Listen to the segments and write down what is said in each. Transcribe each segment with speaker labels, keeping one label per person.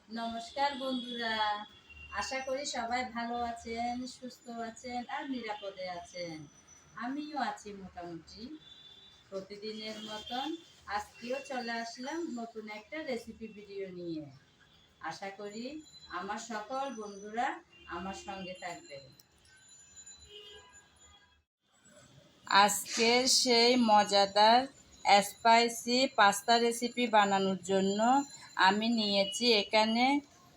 Speaker 1: নমস্কার বন্ধুরা, আশা করি সবাই ভালো আছেন, সুস্থ আছেন আর নিরাপদে আছেন। আমিও আছি মোটামুটি। প্রতিদিনের মতন আজকেও চলে আসলাম নতুন একটা রেসিপি ভিডিও নিয়ে। আশা করি আমার সকল বন্ধুরা আমার সঙ্গে থাকবে। আজকের সেই মজাদার স্পাইসি পাস্তা রেসিপি বানানোর জন্য আমি নিয়েছি এখানে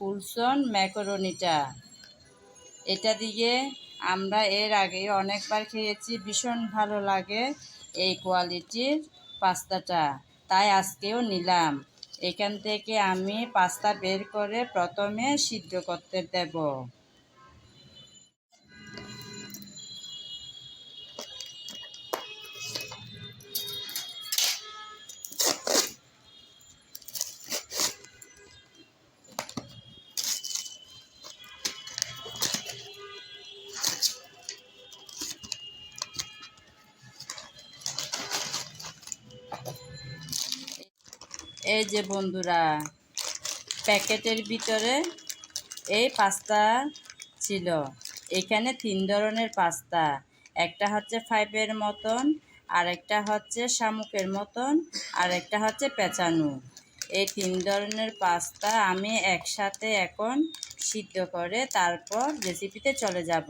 Speaker 1: কুলসন ম্যাকারোনিটা। এটা দিয়ে আমরা এর আগে অনেকবার খেয়েছি, ভীষণ ভালো লাগে এই কোয়ালিটির পাস্তাটা, তাই আজকেও নিলাম। এখান থেকে আমি পাস্তা বের করে প্রথমে সিদ্ধ করতে দেব। এই যে বন্ধুরা, প্যাকেটের ভিতরে এই পাস্তা ছিল। এখানে 3 ধরনের পাস্তা, একটা হচ্ছে ফাইভের মতন, আরেকটা হচ্ছে শামুকের মতন, আর একটা হচ্ছে পেঁচানো। এই 3 ধরনের পাস্তা আমি একসাথে এখন সিদ্ধ করে তারপর রেসিপিতে চলে যাব।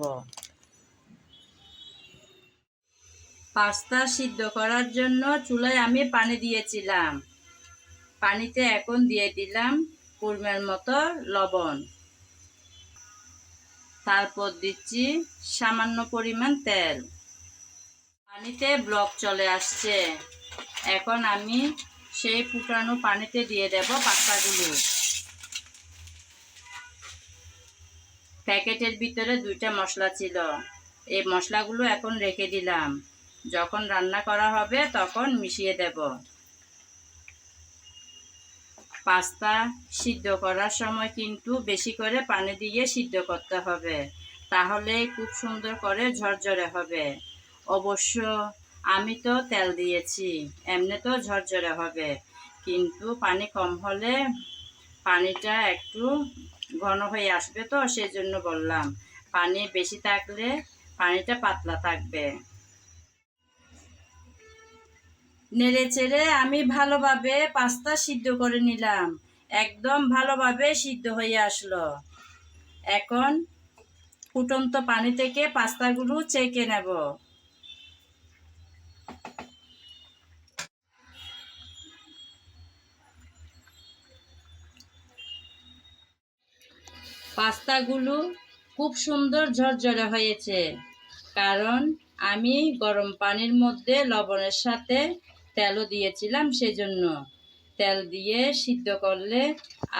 Speaker 1: পাস্তা সিদ্ধ করার জন্য চুলায় আমি পানি দিয়েছিলাম। পানিতে এখন দিয়ে দিলাম পরিমাণ মতো লবণ। তারপর দিচ্ছি সামান্য পরিমাণ তেল। পানিতে ব্লক চলে আসছে। এখন আমি সেই ফুটানো পানিতে দিয়ে দেব পাস্তাগুলো। প্যাকেটের ভিতরে 2টা মশলা ছিল, এই মশলাগুলো এখন রেখে দিলাম। যখন রান্না করা হবে তখন মিশিয়ে দেব। পাস্তা সিদ্ধ করার সময় কিন্তু বেশি করে পানি দিয়ে সিদ্ধ করতে হবে, তাহলে খুব সুন্দর করে ঝরঝরে হবে। অবশ্য আমি তো তেল দিয়েছি, এমনি তো ঝরঝরে হবে, কিন্তু পানি কম হলে পানিটা একটু ঘন হয়ে আসবে, তো সেজন্য বললাম। পানি বেশি থাকলে পানিটা পাতলা থাকবে। নেড়ে চেড়ে আমি ভালোভাবে পাস্তা সিদ্ধ করে নিলাম। একদম ভালোভাবে সিদ্ধ হয়ে আসলো। এখন ফুটন্ত পানি থেকে পাস্তাগুলো ছেঁকে নেব। পাস্তাগুলো খুব সুন্দর ঝরঝরে হয়েছে, কারণ আমি গরম পানির মধ্যে লবণের সাথে তেলও দিয়েছিলাম, সেজন্য। তেল দিয়ে সিদ্ধ করলে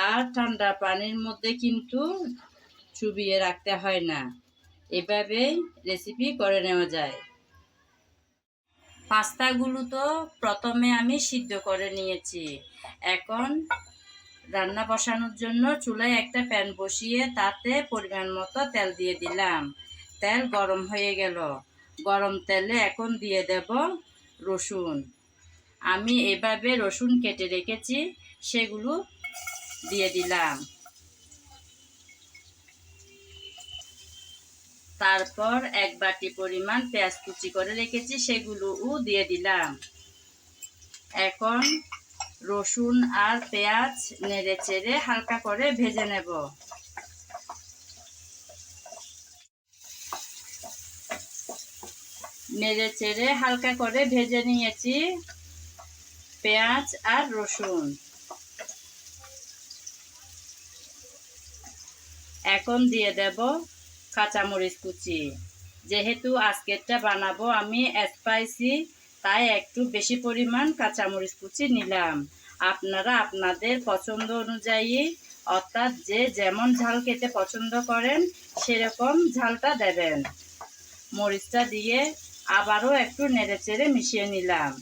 Speaker 1: আর ঠান্ডা পানির মধ্যে কিন্তু চুবিয়ে রাখতে হয় না, এভাবেই রেসিপি করে নেওয়া যায়। পাস্তাগুলো তো প্রথমে আমি সিদ্ধ করে নিয়েছি। এখন রান্না বসানোর জন্য চুলায় একটা প্যান বসিয়ে তাতে পরিমাণ মতো তেল দিয়ে দিলাম। তেল গরম হয়ে গেল। গরম তেলে এখন দিয়ে দেব রসুন। আমি এভাবে রসুন কেটে রেখেছি, সেগুলো দিয়ে দিলাম। তারপর 1 বাটি পরিমাণ পেঁয়াজ কুচি করে রেখেছি, সেগুলোও দিয়ে দিলাম। এখন রসুন আর পেঁয়াজ নেড়ে চেড়ে হালকা করে ভেজে নেব। নেড়ে চেড়ে হালকা করে ভেজে নিয়েছি পেঁয়াজ আর রসুন। এখন দিয়ে দেব কাঁচামরিচ কুচি। যেহেতু আজকেরটা বানাবো আমি স্পাইসি, তাই একটু বেশি পরিমাণ কাঁচামরিচ কুচি নিলাম। আপনারা আপনাদের পছন্দ অনুযায়ী, অর্থাৎ যে যেমন ঝাল খেতে পছন্দ করেন সেরকম ঝালটা দেবেন। মরিচটা দিয়ে আবারও একটু নেড়েচেড়ে মিশিয়ে নিলাম।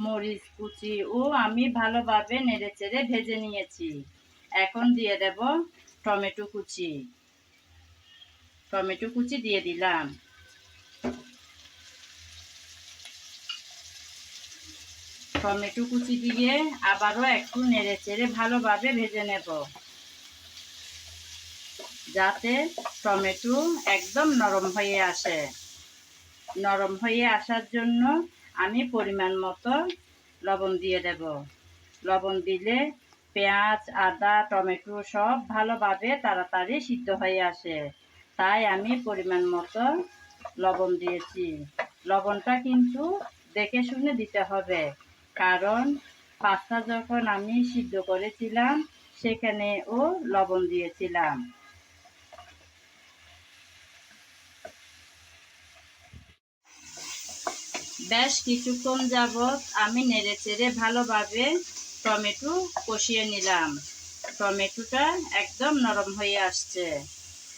Speaker 1: মরিচ কুচিও আমি ভালোভাবে নেড়েচেড়ে ভেজে নিয়েছি। এখন দিয়ে দেব টমেটো কুচি। টমেটো কুচি দিয়ে দিলাম। টমেটো কুচি দিয়ে আবারও একটু নেড়েচেড়ে ভালোভাবে ভেজে নেব, যাতে টমেটো একদম নরম হয়ে আসে। নরম হয়ে আসার জন্য আমি পরিমাণ মতো লবণ দিয়ে দেব। লবণ দিলে পেঁয়াজ, আদা, টমেটো সব ভালোভাবে তাড়াতাড়ি সিদ্ধ হয়ে আসে, তাই আমি পরিমাণ মতো লবণ দিয়েছি। লবণটা কিন্তু দেখে শুনে দিতে হবে, কারণ পাস্তা যখন আমি সিদ্ধ করেছিলাম সেখানেও লবণ দিয়েছিলাম। বেশ কিছুক্ষণ যাবৎ আমি নেড়েচেড়ে ভালোভাবে টমেটো কষিয়ে নিলাম। টমেটোটা একদম নরম হয়ে আসছে।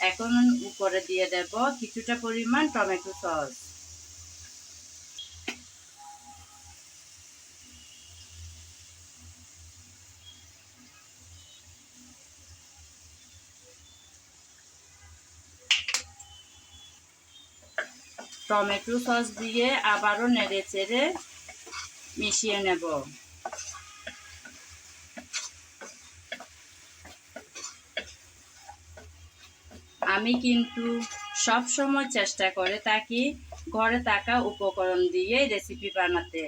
Speaker 1: এখন উপরে দিয়ে দেব কিছুটা পরিমাণ টমেটো সস। টমেটো সস দিয়ে আবারও নেড়েচেড়ে মিশিয়ে নেব। আমি কিন্তু সব সময় চেষ্টা করে থাকি ঘরে থাকা উপকরণ দিয়ে রেসিপি বানাতে,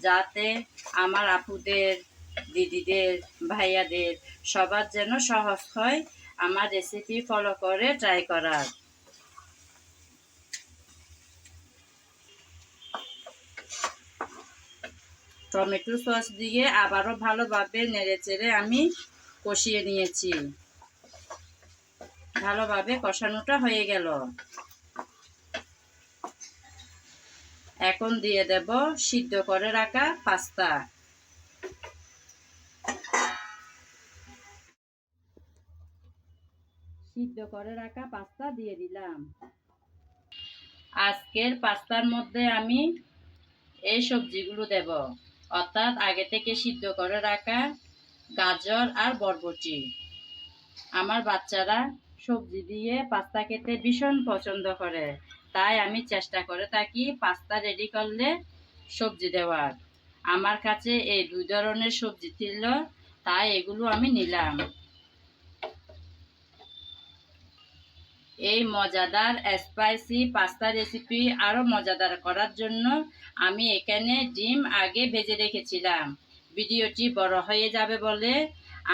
Speaker 1: যাতে আমার আপুদের, দিদিদের, ভাইয়াদের সবার যেন সহজ হয় আমার রেসিপি ফলো করে ট্রাই করার। টমেটো সস দিয়ে আবারও ভালোভাবে নেড়েচেড়ে আমি কষিয়ে নিয়েছি। ভালোভাবে কষানোটা হয়ে গেল। এখন দিয়ে দেব সিদ্ধ করে রাখা পাস্তা। সিদ্ধ করে রাখা পাস্তা দিয়ে দিলাম। আজকের পাস্তার মধ্যে আমি এই সবজিগুলো দেব, অর্থাৎ আগে থেকে সিদ্ধ করে রাখা গাজর আর বরবটি। আমার বাচ্চারা সবজি দিয়ে পাস্তা খেতে ভীষণ পছন্দ করে, তাই আমি চেষ্টা করে থাকি পাস্তা রেডি করলে সবজি দেওয়ার। আমার কাছে এই দুই ধরনের সবজি ছিল, তাই এগুলো আমি নিলাম। এই মজাদার স্পাইসি পাস্তা রেসিপি আরও মজাদার করার জন্য আমি এখানে ডিম আগে ভেজে রেখেছিলাম। ভিডিওটি বড় হয়ে যাবে বলে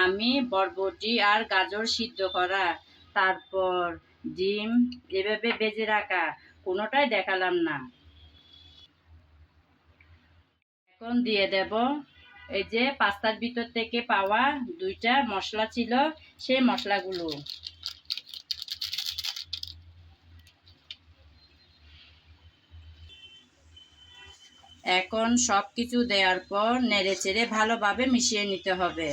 Speaker 1: আমি বরবটি আর গাজর সিদ্ধ করা, তারপর ডিম এভাবে ভেজে রাখা কোনোটাই দেখালাম না। এখন দিয়ে দেব এই যে পাস্তার ভিতর থেকে পাওয়া দুইটা মশলা ছিল, সেই মশলাগুলো। এখন সব কিছু দেওয়ার পর নেড়েচেড়ে ভালোভাবে মিশিয়ে নিতে হবে।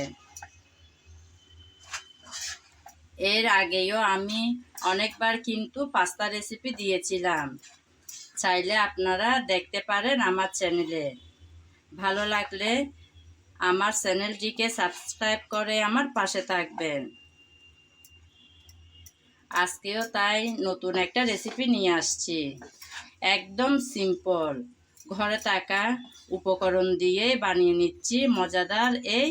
Speaker 1: এর আগেও আমি অনেকবার কিন্তু পাস্তা রেসিপি দিয়েছিলাম, চাইলে আপনারা দেখতে পারেন আমার চ্যানেলে। ভালো লাগলে আমার চ্যানেলটিকে সাবস্ক্রাইব করে আমার পাশে থাকবেন। আজকেও তাই নতুন একটা রেসিপি নিয়ে আসছি, একদম সিম্পল ঘরে থাকা উপকরণ দিয়ে বানিয়ে নিচ্ছি মজাদার এই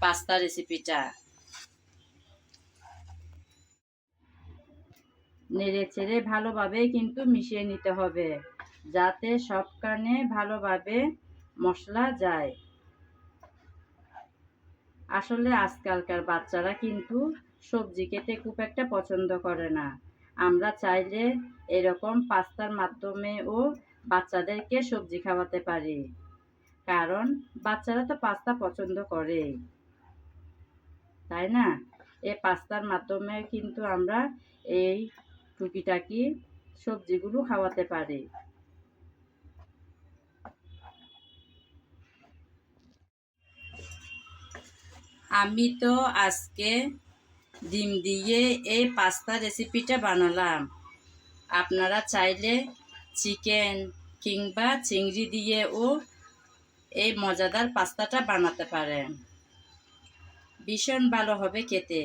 Speaker 1: পাস্তা রেসিপিটা। নেড়েচেড়ে ভালোভাবে কিন্তু মিশিয়ে নিতে হবে, যাতে সবখানে ভালোভাবে মশলা যায়। আসলে আজকালকার বাচ্চারা কিন্তু সবজি খেতে খুব একটা পছন্দ করে না। আমরা চাইলে এরকম পাস্তার মাধ্যমেও বাচ্চাদেরকে সবজি খাওয়াতে পারি, কারণ বাচ্চারা তো পাস্তা পছন্দ করে, তাই না? এই পাস্তার মাধ্যমে কিন্তু আমরা এই টুকিটাকি সবজিগুলো খাওয়াতে পারি। আমি তো আজকে ডিম দিয়ে এই পাস্তা রেসিপিটা বানালাম। আপনারা চাইলে চিকেন কিংবা চিংড়ি দিয়েও এই মজাদার পাস্তাটা বানাতে পারেন, ভীষণ ভালো হবে খেতে।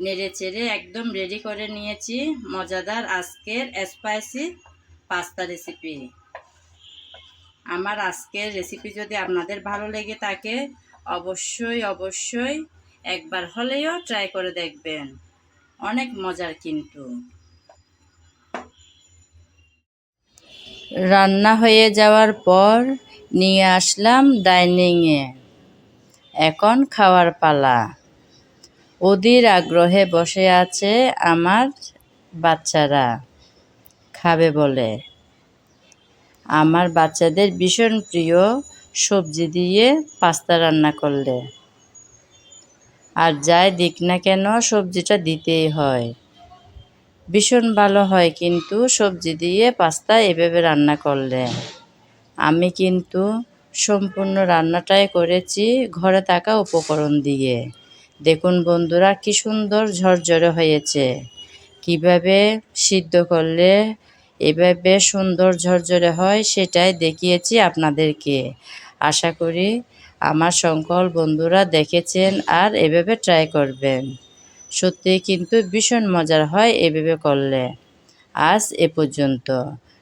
Speaker 1: নেড়েচেড়ে একদম রেডি করে নিয়েছি মজাদার আজকের স্পাইসি পাস্তা রেসিপি। আমার আজকের রেসিপি যদি আপনাদের ভালো লেগে থাকে অবশ্যই একবার হলেও ট্রাই করে দেখবেন। অনেক মজার কিন্তু। রান্না হয়ে যাওয়ার পর নিয়ে আসলাম ডাইনিংয়ে। এখন খাওয়ার পালা। অধীর আগ্রহে বসে আছে আমার বাচ্চারা খাবে বলে। আমার বাচ্চাদের ভীষণ প্রিয় সবজি দিয়ে পাস্তা রান্না করলে। আর যাই দিক না কেন সবজিটা দিতেই হয়। ভীষণ ভালো হয় কিন্তু সবজি দিয়ে পাস্তা এভাবে রান্না করলে। আমি কিন্তু সম্পূর্ণ রান্নাটাই করেছি ঘরে থাকা উপকরণ দিয়ে। দেখুন বন্ধুরা কি সুন্দর ঝরঝরে হয়েছে। কিভাবে সিদ্ধ করলে এভাবে সুন্দর ঝরঝরে হয় সেটাই দেখিয়েছি আপনাদেরকে। আশা করি আমার সকল বন্ধুরা দেখেছেন আর এভাবে ট্রাই করবেন। সত্যি কিন্তু ভীষণ মজার হয় এভাবে করলে। আজ এ পর্যন্ত।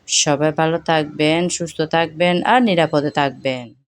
Speaker 1: সবাই ভালো থাকবেন, সুস্থ থাকবেন আর নিরাপদে থাকবেন।